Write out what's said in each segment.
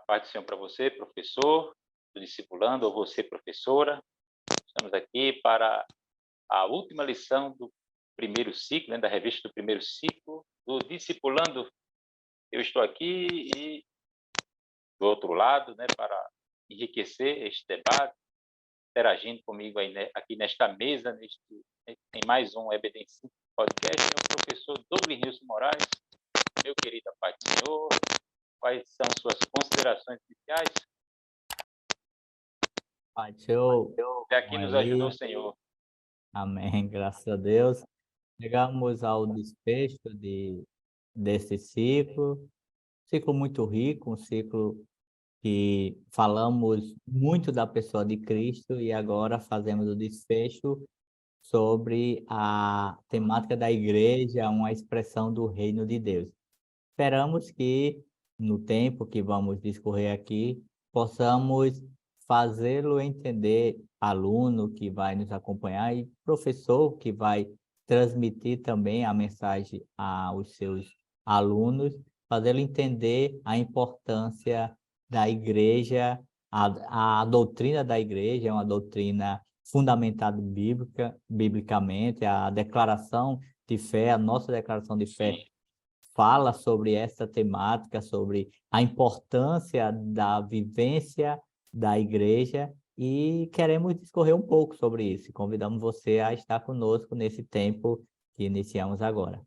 Paz do Senhor para você, professor, do discipulando, ou você, professora. Estamos aqui para a última lição do primeiro ciclo, da revista do primeiro ciclo, do discipulando. Eu estou aqui e do outro lado, para enriquecer este debate, interagindo comigo aí, aqui nesta mesa, em mais um EBD 5 podcast, é o professor Douglas Nilson Moraes. Meu querido Pai do Senhor, quais são suas considerações iniciais? Pai do Senhor, Até aqui nos ajudou o Senhor. amém, graças a Deus. Chegamos ao desfecho desse ciclo muito rico, um ciclo que falamos muito da pessoa de Cristo e agora fazemos o desfecho sobre a temática da igreja, uma expressão do reino de Deus. Esperamos que, no tempo que vamos discorrer aqui, possamos fazê-lo entender, aluno que vai nos acompanhar e professor que vai transmitir também a mensagem aos seus alunos, fazê-lo entender a importância da igreja, a doutrina da igreja é uma doutrina fundamentada biblicamente, a declaração de fé, a nossa declaração de fé fala sobre essa temática, sobre a importância da vivência da igreja e queremos discorrer um pouco sobre isso. Convidamos você a estar conosco nesse tempo que iniciamos agora.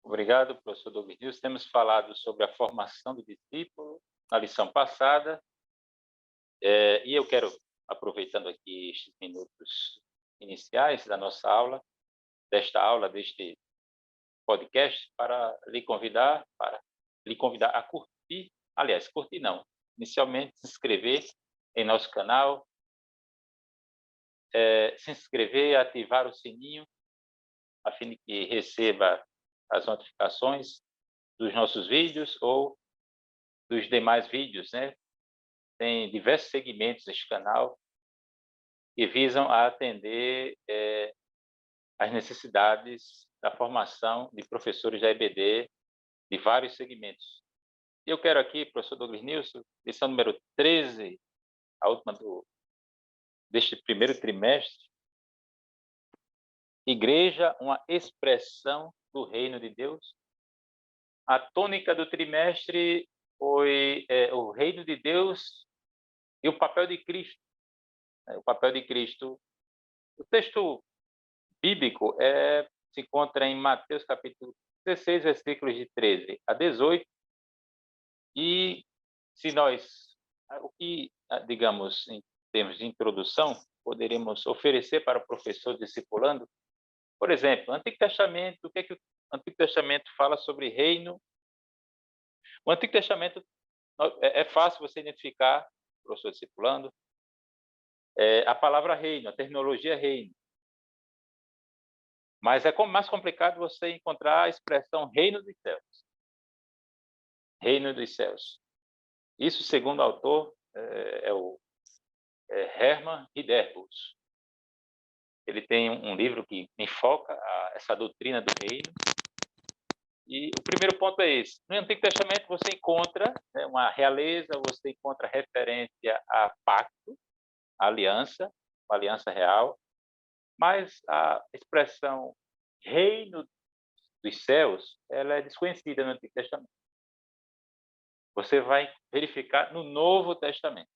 Obrigado, professor Douglas Nilson. Temos falado sobre a formação do discípulo na lição passada, e eu quero, aproveitando aqui estes minutos iniciais da nossa aula, deste podcast, para lhe convidar a curtir, curtir não, inicialmente se inscrever em nosso canal, se inscrever, ativar o sininho, a fim de que receba as notificações dos nossos vídeos ou dos demais vídeos, Tem diversos segmentos neste canal que visam a atender as necessidades da formação de professores da EBD de vários segmentos. E eu quero aqui, professor Douglas Nilson, lição número 13, a última deste primeiro trimestre, Igreja, uma expressão do reino de Deus. A tônica do trimestre foi o reino de Deus e o papel de Cristo. O papel de Cristo. O texto bíblico se encontra em Mateus capítulo 16, versículos de 13 a 18. E se o que, digamos, em termos de introdução, poderíamos oferecer para o professor discipulando, por exemplo, o Antigo Testamento, o que é que o Antigo Testamento fala sobre reino? O Antigo Testamento é fácil você identificar, professor discipulando, a palavra reino, a terminologia reino. Mas é mais complicado você encontrar a expressão reino dos céus. Reino dos céus. Isso, segundo o autor, é o Hermann Ridderbos. Ele tem um livro que enfoca essa doutrina do reino. E o primeiro ponto é esse. No Antigo Testamento você encontra uma realeza, você encontra referência a pacto, a aliança, a aliança real, mas a expressão reino dos céus, ela é desconhecida no Antigo Testamento. Você vai verificar no Novo Testamento.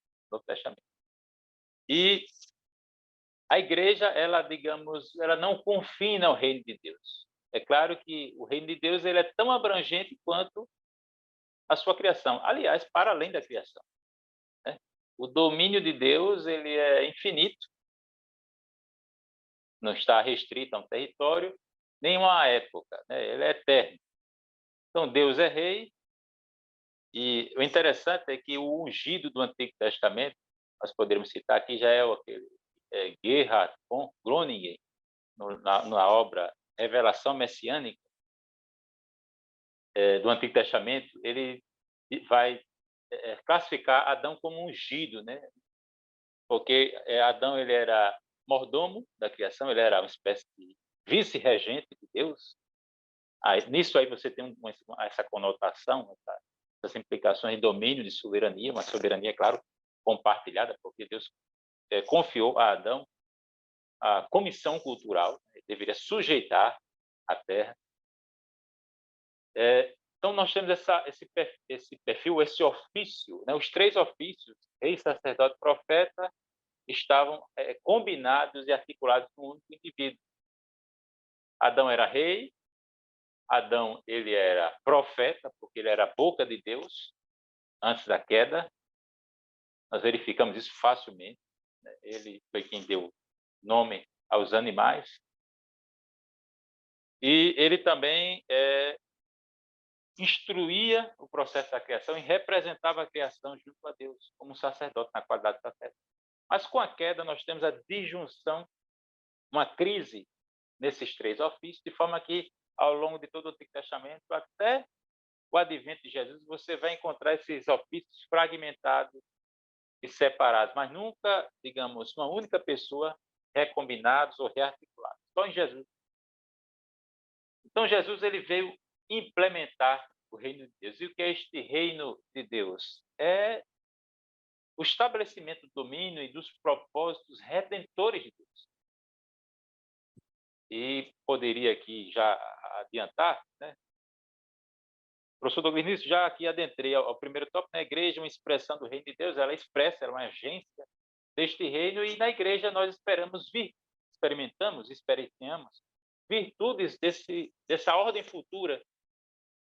E a igreja, ela não confina o reino de Deus. É claro que o reino de Deus ele é tão abrangente quanto a sua criação. Aliás, para além da criação. O domínio de Deus ele é infinito. Não está restrito a um território, nem a uma época. Ele é eterno. Então, Deus é rei. E o interessante é que o ungido do Antigo Testamento, nós poderíamos citar aqui, já é aquele Gerhard von Groningen, na obra Revelação Messiânica do Antigo Testamento, ele vai classificar Adão como ungido, porque Adão ele era mordomo da criação, ele era uma espécie de vice-regente de Deus. Nisso aí você tem essa conotação, essas implicações de domínio, de soberania, uma soberania, claro, compartilhada, porque Deus confiou a Adão a comissão cultural, ele deveria sujeitar a terra. Então, nós temos esse perfil, esse ofício, né? Os 3 ofícios, rei, sacerdote, profeta, estavam combinados e articulados no único indivíduo. Adão era rei, Adão ele era profeta, porque ele era a boca de Deus antes da queda. Nós verificamos isso facilmente, né? Ele foi quem deu nome aos animais. E ele também instruía o processo da criação e representava a criação junto a Deus, como um sacerdote, na qualidade de sacerdote. Mas com a queda nós temos a disjunção, uma crise nesses 3 ofícios, de forma que, ao longo de todo o Antigo Testamento, até o advento de Jesus, você vai encontrar esses ofícios fragmentados e separados, mas nunca, digamos, uma única pessoa recombinados ou rearticulados. Só em Jesus. Então, Jesus ele veio implementar o reino de Deus. E o que é este reino de Deus? É o estabelecimento do domínio e dos propósitos redentores de Deus. E poderia aqui já adiantar, né? Professor Douglas Nisso, já aqui adentrei ao primeiro tópico, na igreja, uma expressão do reino de Deus, ela expressa, ela é uma agência deste reino, e na igreja nós experienciamos virtudes dessa ordem futura,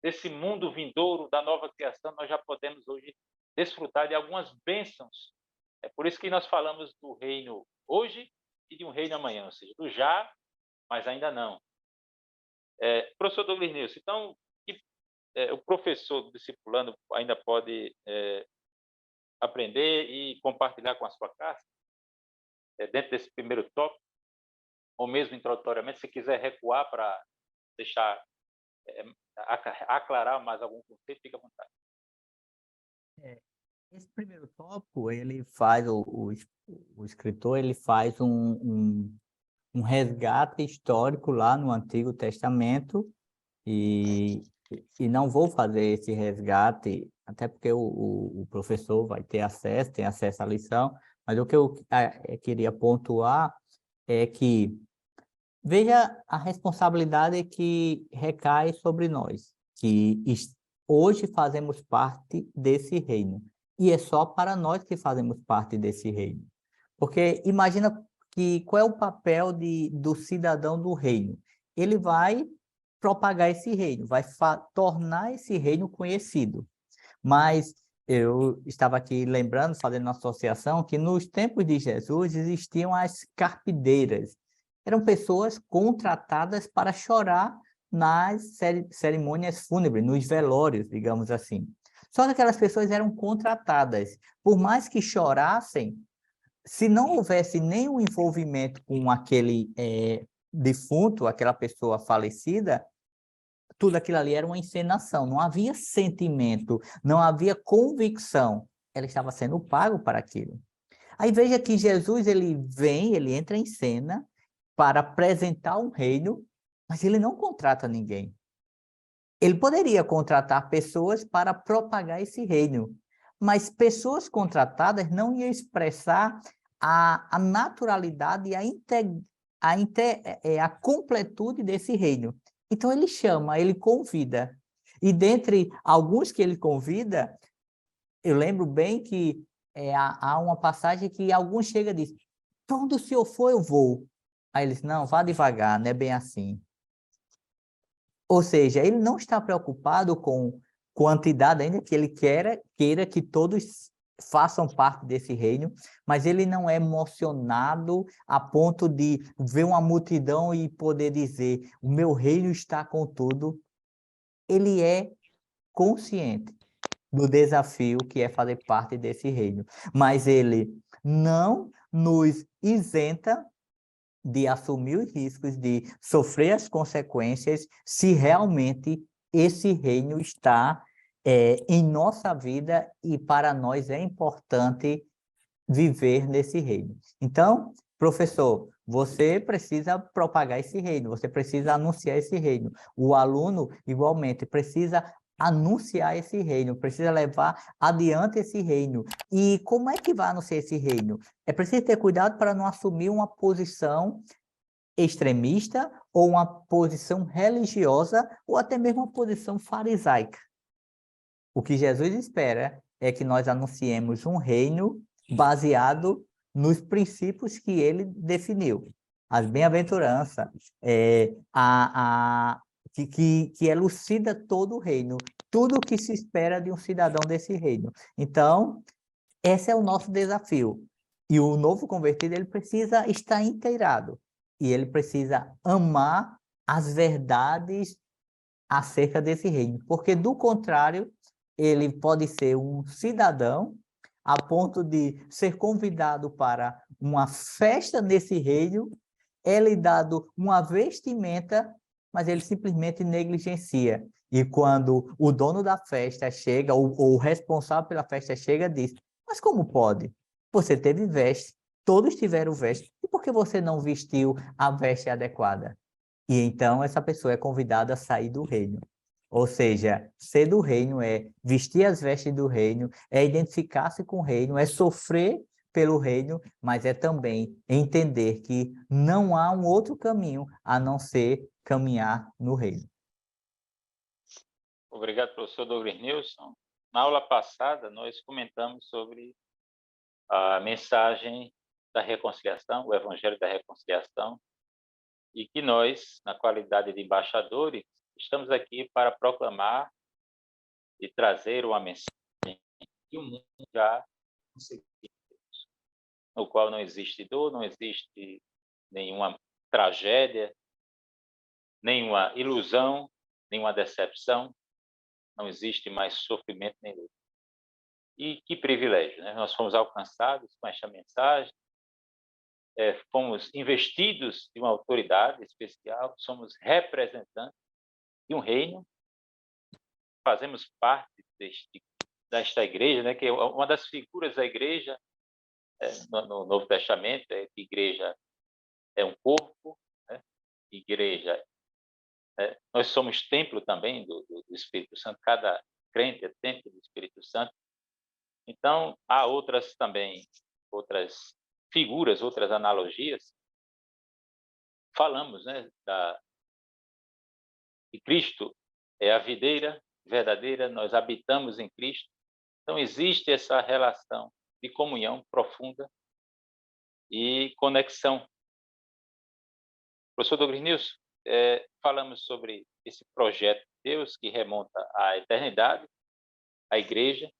desse mundo vindouro, da nova criação. Nós já podemos hoje desfrutar de algumas bênçãos. É por isso que nós falamos do reino hoje e de um reino amanhã, ou seja, do já, mas ainda não. Professor Douglas Nilson, então, o professor do discipulando ainda pode aprender e compartilhar com a sua classe, dentro desse primeiro tópico, ou mesmo introdutoriamente, se quiser recuar para deixar aclarar mais algum conceito, fica à vontade. Esse primeiro tópico, ele faz, o escritor, ele faz um resgate histórico lá no Antigo Testamento, e não vou fazer esse resgate, até porque o professor vai ter acesso, tem acesso à lição, mas o que eu queria pontuar é que veja a responsabilidade que recai sobre nós, que hoje fazemos parte desse reino. E é só para nós que fazemos parte desse reino. Porque imagina qual é o papel do cidadão do reino. Ele vai propagar esse reino, vai tornar esse reino conhecido. Mas eu estava aqui lembrando, fazendo uma associação, que nos tempos de Jesus existiam as carpideiras. Eram pessoas contratadas para chorar nas cerimônias fúnebres, nos velórios, digamos assim. Só que aquelas pessoas eram contratadas. Por mais que chorassem, se não houvesse nenhum envolvimento com aquele defunto, aquela pessoa falecida, tudo aquilo ali era uma encenação, não havia sentimento, não havia convicção. Ela estava sendo pago para aquilo. Aí veja que Jesus, ele entra em cena para apresentar um reino, mas ele não contrata ninguém. Ele poderia contratar pessoas para propagar esse reino, mas pessoas contratadas não iam expressar a naturalidade e a completude desse reino. Então ele chama, ele convida. E dentre alguns que ele convida, eu lembro bem que há uma passagem que alguns chegam e dizem: "Para onde o senhor for, eu vou." Aí eles: "Não, vá devagar, não é bem assim." Ou seja, ele não está preocupado com quantidade, ainda que ele queira que todos façam parte desse reino, mas ele não é emocionado a ponto de ver uma multidão e poder dizer: "O meu reino está com tudo." Ele é consciente do desafio que é fazer parte desse reino, mas ele não nos isenta de assumir os riscos, de sofrer as consequências, se realmente esse reino está em nossa vida, e para nós é importante viver nesse reino. Então, professor, você precisa propagar esse reino, você precisa anunciar esse reino. O aluno, igualmente, precisa anunciar esse reino, precisa levar adiante esse reino. E como é que vai anunciar esse reino? É preciso ter cuidado para não assumir uma posição extremista ou uma posição religiosa ou até mesmo uma posição farisaica. O que Jesus espera é que nós anunciemos um reino baseado nos princípios que ele definiu. As bem-aventuranças, que elucida todo o reino, tudo o que se espera de um cidadão desse reino. Então, esse é o nosso desafio. E o novo convertido, ele precisa estar inteirado. E ele precisa amar as verdades acerca desse reino. Porque, do contrário, ele pode ser um cidadão a ponto de ser convidado para uma festa nesse reino, é lhe dado uma vestimenta, mas ele simplesmente negligencia. E quando o dono da festa chega, ou o responsável pela festa chega, diz: mas como pode? Você teve veste, todos tiveram veste, e por que você não vestiu a veste adequada? E então essa pessoa é convidada a sair do reino. Ou seja, ser do reino é vestir as vestes do reino, é identificar-se com o reino, é sofrer pelo reino, mas é também entender que não há um outro caminho a não ser caminhar no reino. Obrigado, professor Douglas Nilson. Na aula passada, nós comentamos sobre a mensagem da reconciliação, o Evangelho da Reconciliação, e que nós, na qualidade de embaixadores, estamos aqui para proclamar e trazer uma mensagem que o mundo já conseguiu, no qual não existe dor, não existe nenhuma tragédia, nenhuma ilusão, nenhuma decepção, não existe mais sofrimento nem luta. E que privilégio, né? Nós fomos alcançados com esta mensagem, fomos investidos de uma autoridade especial, somos representantes de um reino, fazemos parte desta igreja, né? Que é uma das figuras da igreja no Novo Testamento, é que igreja é um corpo, né? Igreja, nós somos templo também do Espírito Santo, cada crente é templo do Espírito Santo. Então, há outras figuras, outras analogias. Falamos, né, que Cristo é a videira verdadeira, nós habitamos em Cristo. Então, existe essa relação de comunhão profunda e conexão. Professor Douglas Nilson, falamos sobre esse projeto de Deus que remonta à eternidade, à igreja,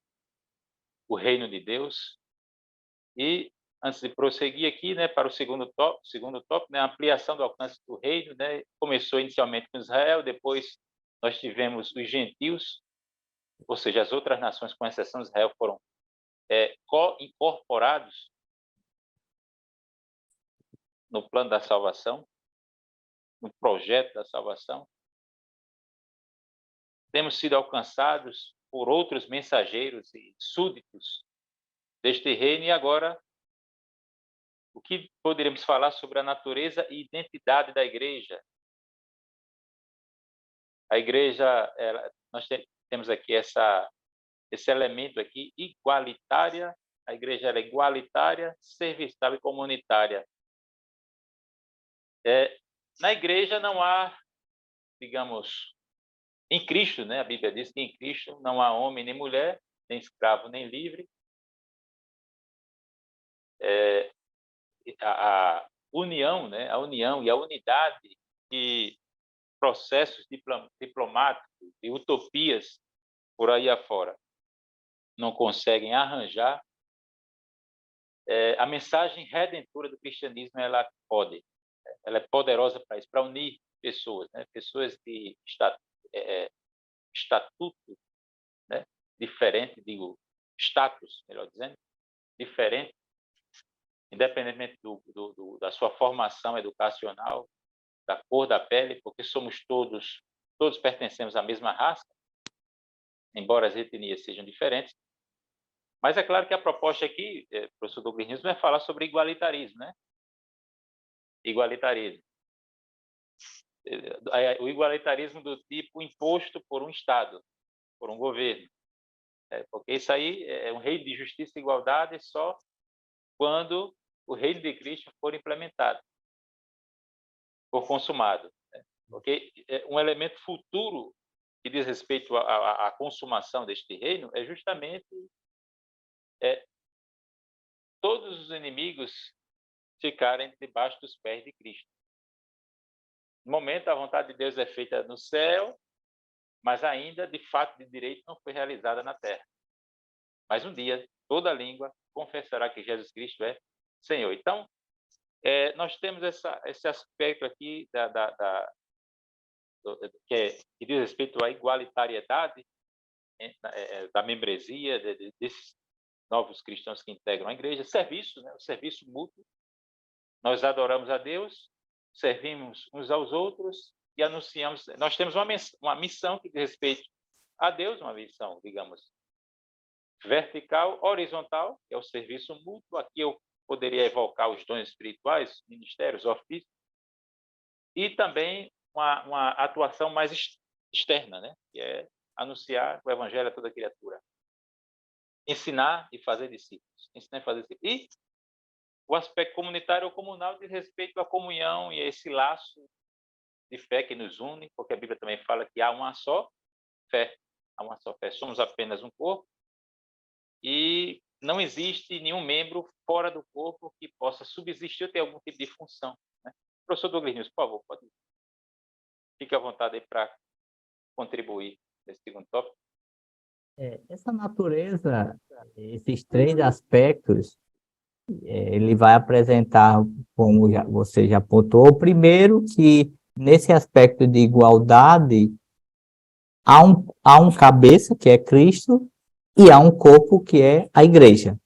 o reino de Deus. E antes de prosseguir aqui, né, para o segundo tópico, né, a ampliação do alcance do reino, né, começou inicialmente com Israel, depois nós tivemos os gentios, ou seja, as outras nações, com exceção de Israel, foram incorporados no plano da salvação, no projeto da salvação. Temos sido alcançados por outros mensageiros e súditos deste reino, e agora o que poderíamos falar sobre a natureza e identidade da igreja? A igreja, nós temos aqui esse elemento aqui, igualitária. A igreja é igualitária, serviçal e comunitária. Na igreja não há, digamos, em Cristo, né? A Bíblia diz que em Cristo não há homem nem mulher, nem escravo nem livre. A união, né? A união e a unidade que processos diplomáticos e utopias por aí afora não conseguem arranjar, a mensagem redentora do cristianismo ela é poderosa para isso, para unir pessoas, né? Pessoas de estatuto, né? Diferente, digo, status, melhor dizendo, diferente, independentemente da sua formação educacional, da cor da pele, porque somos todos pertencemos à mesma raça, embora as etnias sejam diferentes. Mas é claro que a proposta aqui, professor Douglas Nilson, é falar sobre igualitarismo, né? Igualitarismo. O igualitarismo do tipo imposto por um Estado. por um governo. Porque isso aí é um reino de justiça e igualdade só quando o reino de Cristo for implementado, for consumado. Porque um elemento futuro que diz respeito à consumação deste reino é justamente todos os inimigos ficarem debaixo dos pés de Cristo. No momento, a vontade de Deus é feita no céu, mas ainda, de fato, de direito, não foi realizada na terra. Mas um dia, toda língua confessará que Jesus Cristo é Senhor. Então, nós temos esse aspecto aqui que diz respeito à igualitariedade da membresia desses novos cristãos que integram a igreja. Serviço, né? O serviço mútuo. Nós adoramos a Deus, servimos uns aos outros e anunciamos. Nós temos uma missão que diz respeito a Deus, uma missão, digamos, vertical, horizontal, que é o serviço mútuo. Aqui eu poderia evocar os dons espirituais, ministérios, ofícios, e também uma atuação mais externa, né? Que é anunciar o evangelho a toda criatura. Ensinar e fazer discípulos. Ensinar e fazer discípulos. E o aspecto comunitário ou comunal diz respeito à comunhão e a esse laço de fé que nos une, porque a Bíblia também fala que há uma só fé. Há uma só fé. Somos apenas um corpo e não existe nenhum membro fora do corpo que possa subsistir ou ter algum tipo de função. Né? Professor Douglas News, por favor, pode. Fique à vontade aí para contribuir nesse segundo tópico. Essa natureza, esses 3 aspectos, ele vai apresentar, como você já apontou, primeiro que nesse aspecto de igualdade há um cabeça, que é Cristo, e há um corpo, que é a igreja.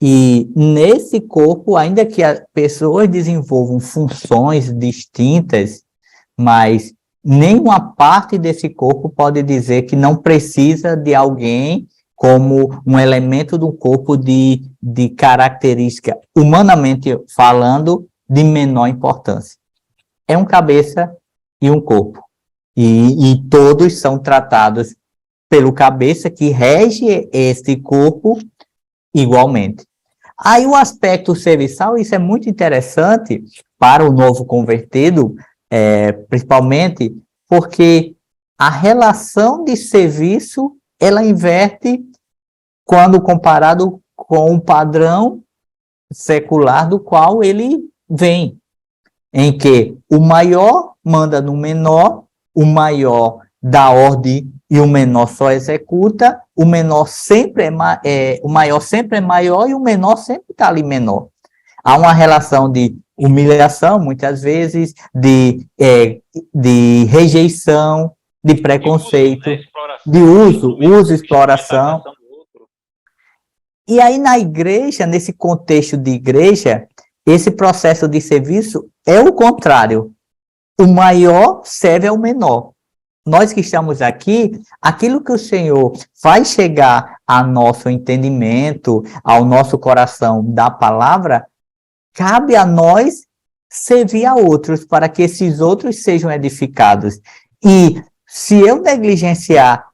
E nesse corpo, ainda que as pessoas desenvolvam funções distintas, mas nenhuma parte desse corpo pode dizer que não precisa de alguém como um elemento do corpo de característica, humanamente falando, de menor importância. É um cabeça e um corpo. E todos são tratados pelo cabeça que rege esse corpo igualmente. Aí o aspecto serviçal, isso é muito interessante para o novo convertido, principalmente porque a relação de serviço, ela inverte quando comparado com o padrão secular do qual ele vem, em que o maior manda no menor, o maior dá ordem e o menor só executa, o menor sempre o maior sempre é maior e o menor sempre está ali menor. Há uma relação de humilhação, muitas vezes, de rejeição, de preconceito, de uso, exploração. E aí na igreja, nesse contexto de igreja, esse processo de serviço é o contrário. O maior serve ao menor. Nós que estamos aqui, aquilo que o Senhor faz chegar ao nosso entendimento, ao nosso coração da palavra, cabe a nós servir a outros para que esses outros sejam edificados. E se eu negligenciar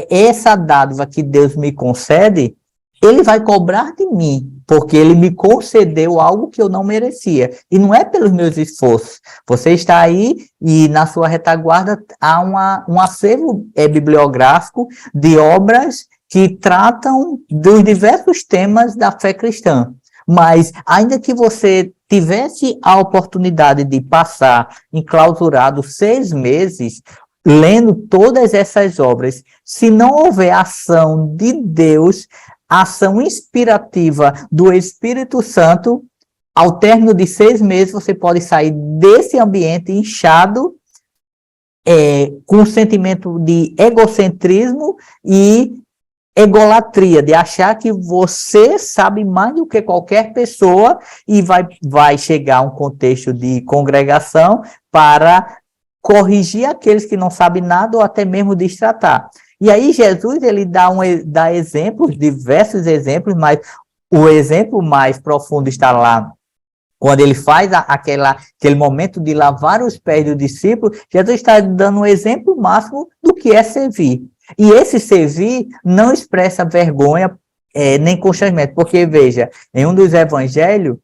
essa dádiva que Deus me concede, Ele vai cobrar de mim, porque Ele me concedeu algo que eu não merecia. E não é pelos meus esforços. Você está aí e na sua retaguarda há um acervo bibliográfico de obras que tratam dos diversos temas da fé cristã. Mas, ainda que você tivesse a oportunidade de passar enclausurado 6 meses lendo todas essas obras, se não houver ação de Deus, ação inspirativa do Espírito Santo, ao término de 6 meses, você pode sair desse ambiente inchado, com um sentimento de egocentrismo e egolatria, de achar que você sabe mais do que qualquer pessoa e vai chegar a um contexto de congregação para corrigir aqueles que não sabem nada ou até mesmo destratar. E aí Jesus, ele dá exemplos, diversos exemplos, mas o exemplo mais profundo está lá, quando ele faz aquele momento de lavar os pés do discípulo. Jesus está dando um exemplo máximo do que é servir. E esse servir não expressa vergonha nem constrangimento, porque, veja, em um dos evangelhos,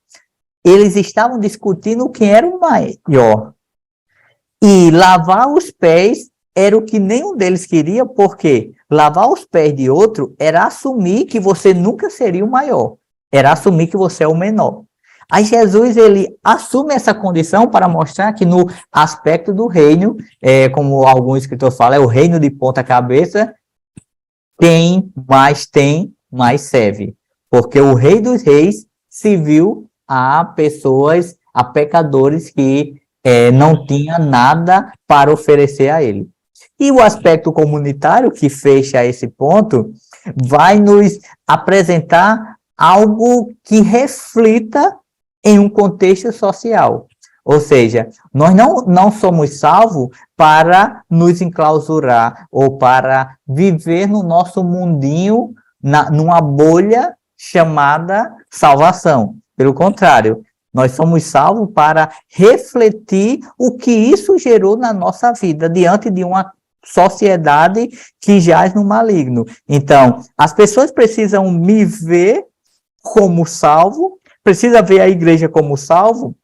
eles estavam discutindo quem era o maior. E lavar os pés era o que nenhum deles queria, porque lavar os pés de outro era assumir que você nunca seria o maior, era assumir que você é o menor. Aí Jesus, ele assume essa condição para mostrar que no aspecto do reino, como algum escritor fala, é o reino de ponta cabeça, tem, mais serve. Porque o Rei dos Reis se viu a pessoas, a pecadores que não tinha nada para oferecer a ele. E o aspecto comunitário, que fecha esse ponto, vai nos apresentar algo que reflita em um contexto social. Ou seja, nós não somos salvos para nos enclausurar ou para viver no nosso mundinho, numa bolha chamada salvação. Pelo contrário, nós somos salvos para refletir o que isso gerou na nossa vida, diante de uma sociedade que jaz no maligno. Então, as pessoas precisam me ver como salvo, precisa ver a igreja como salvo,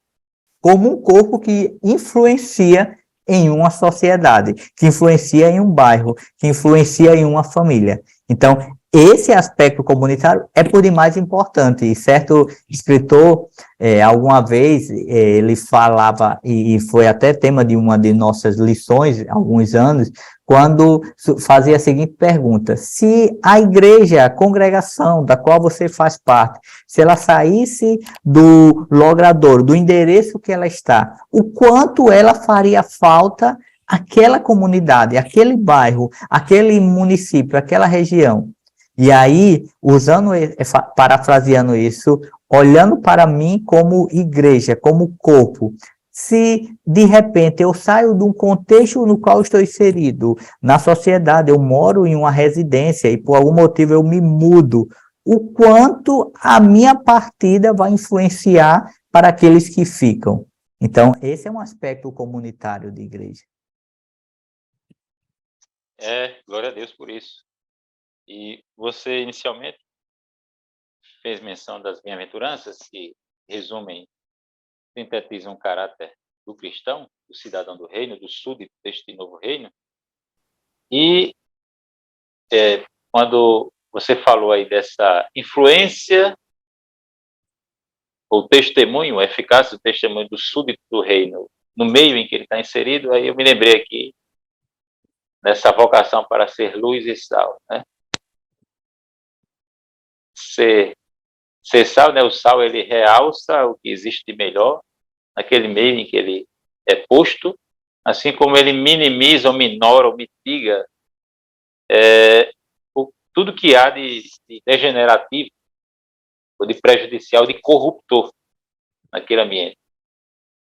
como um corpo que influencia em uma sociedade, que influencia em um bairro, que influencia em uma família. Então, esse aspecto comunitário é por demais importante. E certo escritor, alguma vez, ele falava, e foi até tema de uma de nossas lições, há alguns anos, quando fazia a seguinte pergunta: se a igreja, a congregação da qual você faz parte, se ela saísse do logradouro, do endereço que ela está, o quanto ela faria falta àquela comunidade, aquele bairro, aquele município, aquela região? E aí, parafraseando isso, olhando para mim como igreja, como corpo, se de repente eu saio de um contexto no qual estou inserido, na sociedade, eu moro em uma residência e por algum motivo eu me mudo, o quanto a minha partida vai influenciar para aqueles que ficam. Então, esse é um aspecto comunitário de igreja. Glória a Deus por isso. E você, inicialmente, fez menção das bem-aventuranças, que resumem, sintetizam o caráter do cristão, do cidadão do reino, do súdito deste novo reino. E quando você falou aí dessa influência, ou testemunho, a eficácia do testemunho do súdito do reino, no meio em que ele está inserido, aí eu me lembrei aqui dessa vocação para ser luz e sal, né? Ser sal, né? O sal, ele realça o que existe de melhor naquele meio em que ele é posto, assim como ele minimiza ou minora ou mitiga tudo que há de degenerativo ou de prejudicial, de corruptor naquele ambiente.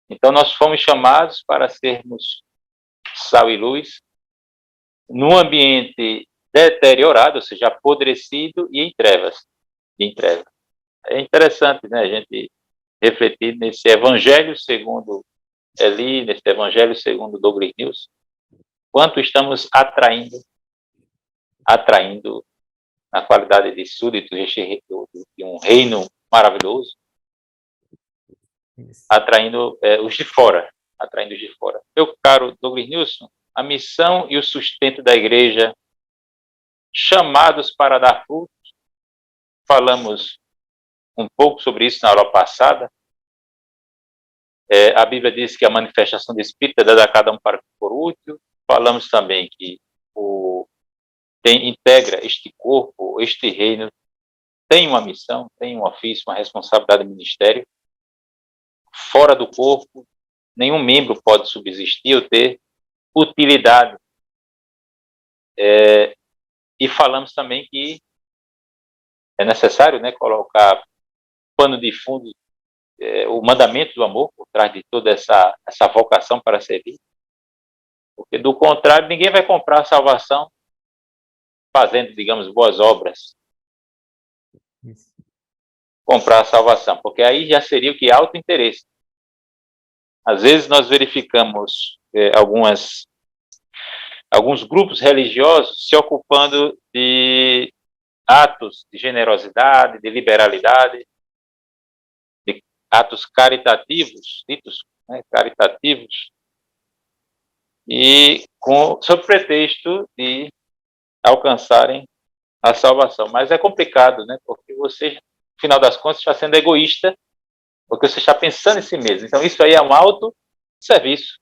Então, nós fomos chamados para sermos sal e luz num ambiente deteriorado, ou seja, apodrecido e em trevas. É interessante, né, a gente refletir nesse evangelho segundo Eli, nesse evangelho segundo Douglas News, quanto estamos atraindo na qualidade de súditos de um reino maravilhoso, atraindo os de fora. Meu caro Douglas Nilson, a missão e o sustento da igreja, chamados para dar frutos, falamos um pouco sobre isso na aula passada. A Bíblia diz que a manifestação do Espírito é dada a cada um para que for útil. Falamos também que quem integra este corpo, este reino, tem uma missão, tem um ofício, uma responsabilidade do ministério. Fora do corpo, nenhum membro pode subsistir ou ter utilidade. E falamos também que é necessário, né, colocar pano de fundo, o mandamento do amor por trás de toda essa vocação para servir. Porque, do contrário, ninguém vai comprar a salvação fazendo, digamos, boas obras. Isso. Comprar a salvação, porque aí já seria o que? Auto-interesse. Às vezes nós verificamos algumas alguns grupos religiosos se ocupando de atos de generosidade, de liberalidade, de atos caritativos, ditos, né, caritativos, e sob pretexto de alcançarem a salvação. Mas é complicado, né? Porque você, no final das contas, está sendo egoísta, porque você está pensando em si mesmo. Então, isso aí é um autosserviço.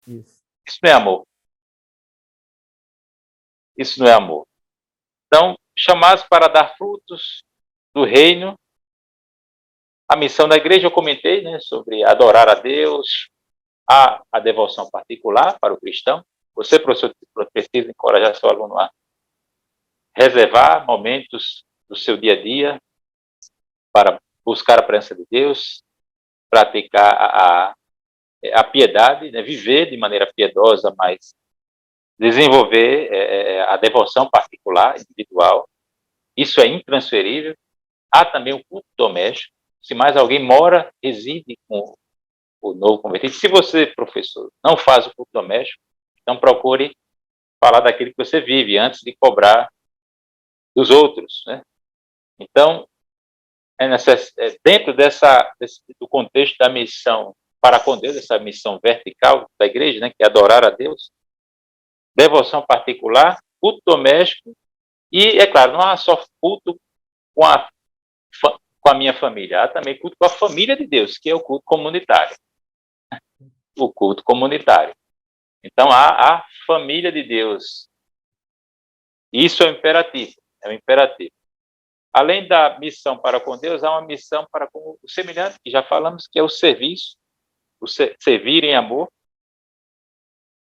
Isso não é amor. Isso não é amor. Então, chamados para dar frutos do reino. A missão da igreja, eu comentei, né, sobre adorar a Deus, a devoção particular para o cristão. Você, professor, precisa encorajar seu aluno a reservar momentos do seu dia a dia para buscar a presença de Deus, praticar a piedade, né, viver de maneira piedosa, mas desenvolver a devoção particular, individual. Isso é intransferível. Há também o culto doméstico. Se mais alguém mora, reside com o novo convertido. Se você, professor, não faz o culto doméstico, então procure falar daquilo que você vive antes de cobrar dos outros, né? Então, dentro do contexto da missão para com Deus, essa missão vertical da igreja, né, que é adorar a Deus, devoção particular, culto doméstico, e, é claro, não há só culto com a minha família, há também culto com a família de Deus, que é o culto comunitário. O culto comunitário. Então, há a família de Deus. Isso é o imperativo. É o imperativo. Além da missão para com Deus, há uma missão para com o semelhante, que já falamos, que é o serviço, o servir em amor.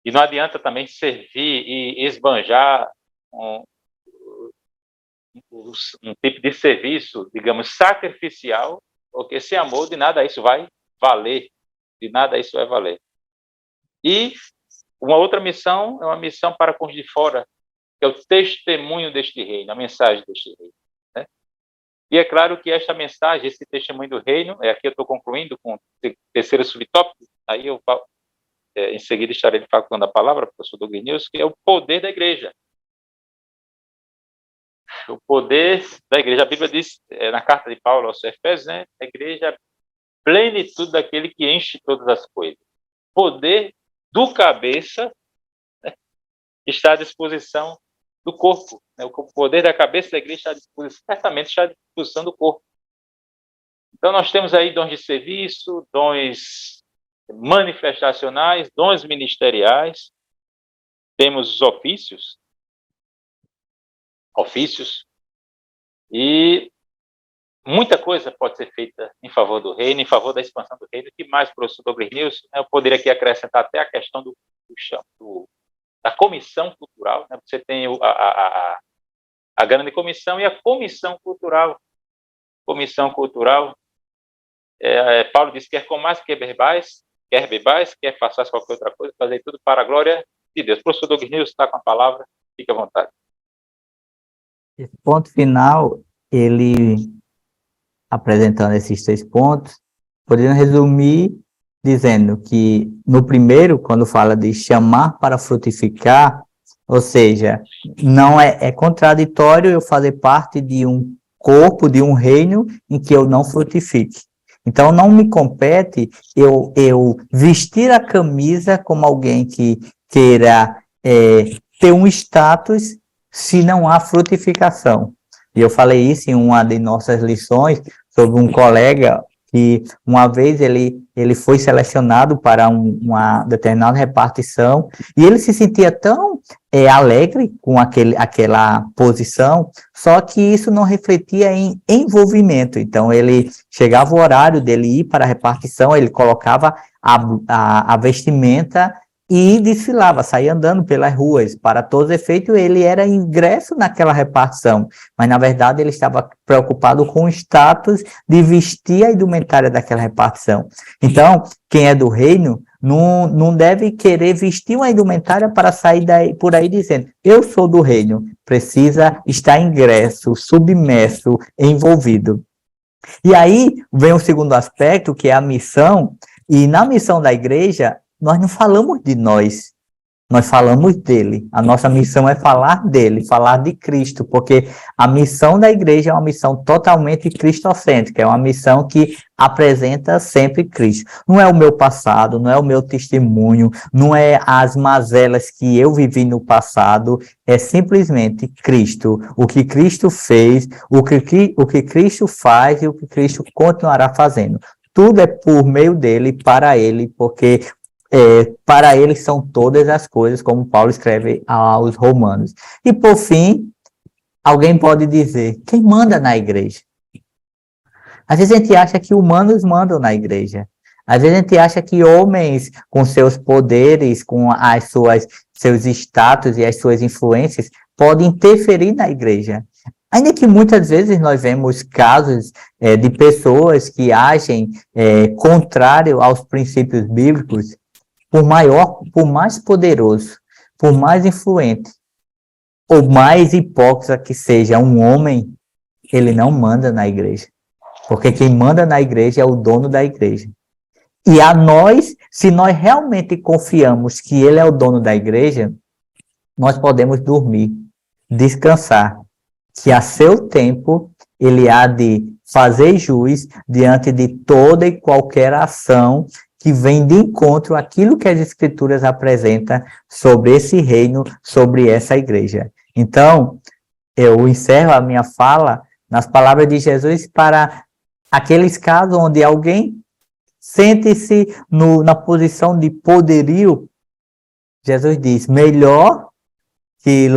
E não adianta também servir e esbanjar um tipo de serviço, digamos, sacrificial, porque sem amor, de nada isso vai valer. De nada isso vai valer. E uma outra missão é uma missão para com os de fora, que é o testemunho deste reino, a mensagem deste reino. Né? E é claro que esta mensagem, esse testemunho do reino, aqui eu estou concluindo com o terceiro subtópico, aí eu em seguida estarei facultando a palavra para o professor Douglas News, que é o poder da igreja. O poder da igreja, a Bíblia diz, na carta de Paulo aos Efésios, né, a igreja é a plenitude daquele que enche todas as coisas. Poder do cabeça, né, está à disposição do corpo. Né? O poder da cabeça da igreja está à disposição, certamente está à disposição do corpo. Então, nós temos aí dons de serviço, dons manifestacionais, dons ministeriais, temos os ofícios, e muita coisa pode ser feita em favor do reino, em favor da expansão do reino. O que mais, professor Douglas News? Eu poderia aqui acrescentar até a questão da comissão cultural. Né? Você tem a grande comissão e a comissão cultural. Comissão cultural, Paulo diz que quer comais, quer bebais, quer façais qualquer outra coisa, fazer tudo para a glória de Deus. O professor Douglas News está com a palavra, fique à vontade. Esse ponto final, ele, apresentando esses 3 pontos, podemos resumir dizendo que, no primeiro, quando fala de chamar para frutificar, ou seja, não é contraditório eu fazer parte de um corpo, de um reino, em que eu não frutifique. Então, não me compete eu vestir a camisa como alguém que queira ter um status se não há frutificação. E eu falei isso em uma de nossas lições sobre um colega que uma vez ele foi selecionado para uma determinada repartição e ele se sentia tão alegre com aquela posição, só que isso não refletia em envolvimento. Então, ele chegava o horário dele ir para a repartição, ele colocava a vestimenta e desfilava, saía andando pelas ruas. Para todos os efeitos, ele era ingresso naquela repartição, mas na verdade ele estava preocupado com o status de vestir a indumentária daquela repartição. Então, quem é do reino não deve querer vestir uma indumentária para sair por aí dizendo, eu sou do reino, precisa estar ingresso, submerso, envolvido. E aí vem o segundo aspecto, que é a missão, e na missão da igreja, nós não falamos de nós. nós falamos dele. A nossa missão é falar dele, falar de Cristo, porque a missão da igreja é uma missão totalmente cristocêntrica, é uma missão que apresenta sempre Cristo. Não é o meu passado, não é o meu testemunho, não é as mazelas que eu vivi no passado, é simplesmente Cristo. O que Cristo fez, o que Cristo faz e o que Cristo continuará fazendo. Tudo é por meio dele, para ele, porque para ele são todas as coisas, como Paulo escreve aos Romanos. E por fim, alguém pode dizer, quem manda na igreja? Às vezes a gente acha que humanos mandam na igreja. Às vezes a gente acha que homens, com seus poderes, com seus status e as suas influências, podem interferir na igreja. Ainda que muitas vezes nós vemos casos de pessoas que agem contrário aos princípios bíblicos, por mais poderoso, por mais influente, ou mais hipócrita que seja um homem, ele não manda na igreja. Porque quem manda na igreja é o dono da igreja. E a nós, se nós realmente confiamos que ele é o dono da igreja, nós podemos dormir, descansar, que a seu tempo ele há de fazer juiz diante de toda e qualquer ação que vem de encontro àquilo que as Escrituras apresentam sobre esse reino, sobre essa igreja. Então, eu encerro a minha fala nas palavras de Jesus para aqueles casos onde alguém sente-se na posição de poderio. Jesus diz, melhor que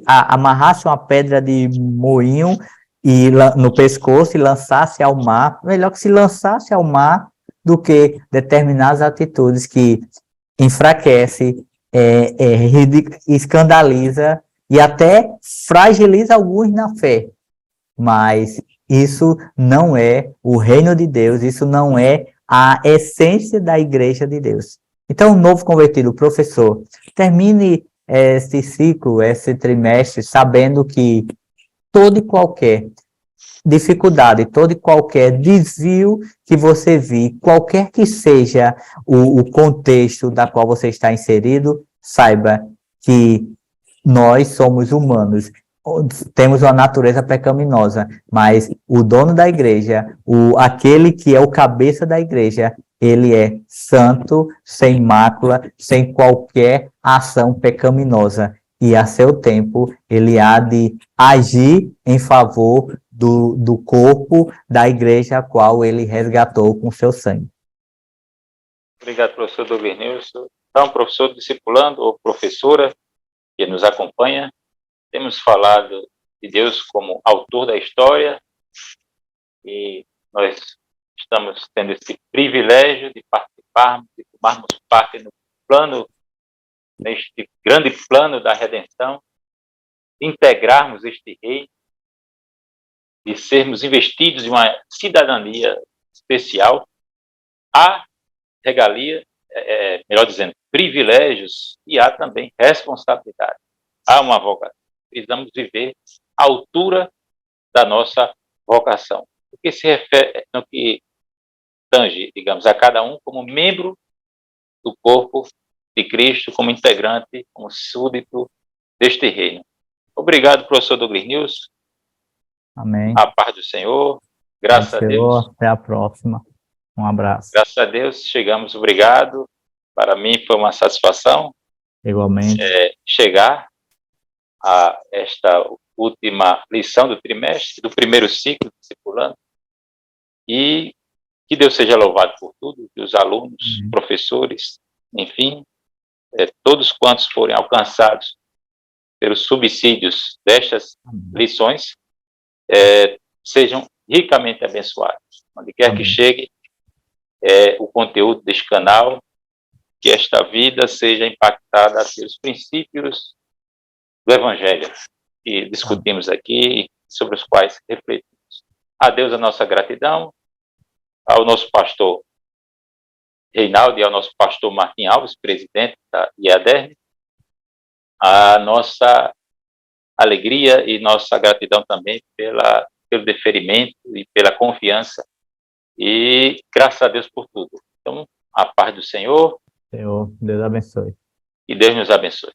amarrasse uma pedra de moinho no pescoço e lançasse ao mar, melhor que se lançasse ao mar do que determinadas atitudes que enfraquece, escandaliza e até fragiliza alguns na fé. Mas isso não é o reino de Deus, isso não é a essência da igreja de Deus. Então, novo convertido, professor, termine esse ciclo, esse trimestre, sabendo que toda e qualquer dificuldade, todo e qualquer desvio que você vir, qualquer que seja o contexto da qual você está inserido, saiba que nós somos humanos, temos uma natureza pecaminosa, mas o dono da igreja, aquele que é o cabeça da igreja, ele é santo, sem mácula, sem qualquer ação pecaminosa. E a seu tempo, ele há de agir em favor do corpo da igreja a qual ele resgatou com seu sangue. Obrigado, professor Douglas Nilson. Então, professor discipulando ou professora que nos acompanha, temos falado de Deus como autor da história e nós estamos tendo esse privilégio de participarmos, de tomarmos parte no plano, neste grande plano da redenção, integrarmos este reino, de sermos investidos em uma cidadania especial, há regalia, melhor dizendo, privilégios, e há também responsabilidade. Há uma vocação. Precisamos viver à altura da nossa vocação. O que se refere, no que tange, digamos, a cada um como membro do corpo de Cristo, como integrante, como súdito deste reino. Obrigado, professor Douglas Nilson. Amém. A paz do Senhor. Graças a Deus. Até a próxima. Um abraço. Graças a Deus, chegamos. Obrigado. Para mim foi uma satisfação. Igualmente. Chegar a esta última lição do trimestre, do primeiro ciclo discipulando. E que Deus seja louvado por tudo, que os alunos, professores, enfim, todos quantos forem alcançados pelos subsídios destas lições, sejam ricamente abençoados. Onde quer que chegue o conteúdo deste canal, que esta vida seja impactada pelos princípios do Evangelho que discutimos aqui, sobre os quais refletimos. A Deus a nossa gratidão, ao nosso pastor Reinaldo e ao nosso pastor Martim Alves, presidente da IADERN, a nossa alegria e nossa gratidão também pelo deferimento e pela confiança, e graças a Deus por tudo. Então, a paz do Senhor. Senhor, Deus abençoe. E Deus nos abençoe.